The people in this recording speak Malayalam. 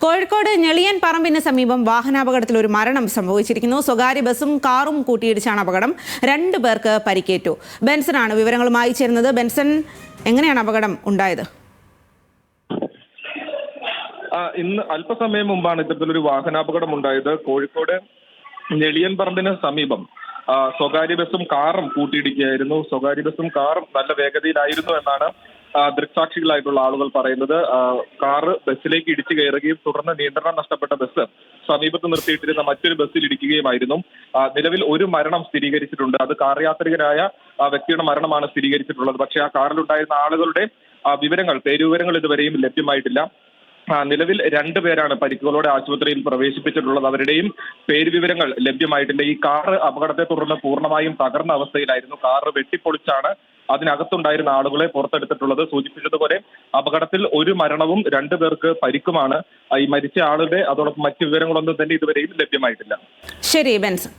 കോഴിക്കോട് ഞെളിയൻ പറമ്പിന് സമീപം വാഹനാപകടത്തിൽ ഒരു മരണം സംഭവിച്ചിരിക്കുന്നു. സ്വകാര്യ ബസും കാറും കൂട്ടിയിടിച്ചാണ് അപകടം. 2 പേർക്ക് പരിക്കേറ്റു. ബെൻസനാണ് വിവരങ്ങളുമായി ചേരുന്നത്. ബെൻസൺ, എങ്ങനെയാണ് അപകടം ഉണ്ടായത്? ഇന്ന് അല്പസമയം മുമ്പാണ് ഇത്തരത്തിലൊരു വാഹനാപകടം ഉണ്ടായത്. കോഴിക്കോട് ഞെളിയൻ പറമ്പിന് സമീപം സ്വകാര്യ ബസും കാറും കൂട്ടിയിടിക്കുകയായിരുന്നു. സ്വകാര്യ ബസും കാറും നല്ല വേഗതയിലായിരുന്നു എന്നാണ് ദൃക്സാക്ഷികളായിട്ടുള്ള ആളുകൾ പറയുന്നത്. കാറ് ബസ്സിലേക്ക് ഇടിച്ചു കയറുകയും തുടർന്ന് നിയന്ത്രണം നഷ്ടപ്പെട്ട ബസ് സമീപത്ത് നിർത്തിയിട്ടിരുന്ന മറ്റൊരു ബസ്സിൽ ഇടിക്കുകയുമായിരുന്നു. നിലവിൽ ഒരു മരണം സ്ഥിരീകരിച്ചിട്ടുണ്ട്. അത് കാർ യാത്രികനായ വ്യക്തിയുടെ മരണമാണ് സ്ഥിരീകരിച്ചിട്ടുള്ളത്. പക്ഷേ ആ കാറിലുണ്ടായിരുന്ന ആളുകളുടെ പേരുവിവരങ്ങൾ ഇതുവരെയും ലഭ്യമായിട്ടില്ല. നിലവിൽ 2 പേരാണ് പരിക്കുകളോടെ ആശുപത്രിയിൽ പ്രവേശിപ്പിച്ചിട്ടുള്ളത്. അവരുടെയും പേരുവിവരങ്ങൾ ലഭ്യമായിട്ടില്ല. ഈ കാറ് അപകടത്തെ തുടർന്ന് പൂർണ്ണമായും തകർന്ന അവസ്ഥയിലായിരുന്നു. കാറ് വെട്ടിപ്പൊളിച്ചാണ് അതിനകത്തുണ്ടായിരുന്ന ആളുകളെ പുറത്തെടുത്തിട്ടുള്ളത്. സൂചിപ്പിച്ചതുപോലെ അപകടത്തിൽ ഒരു മരണവും 2 പേർക്ക് പരിക്കുമാണ്. ഈ മരിച്ച ആളുടെ അതോടൊപ്പം മറ്റു വിവരങ്ങളൊന്നും തന്നെ ഇതുവരെയും ലഭ്യമായിട്ടില്ല. ശരി ബെൻസൺ.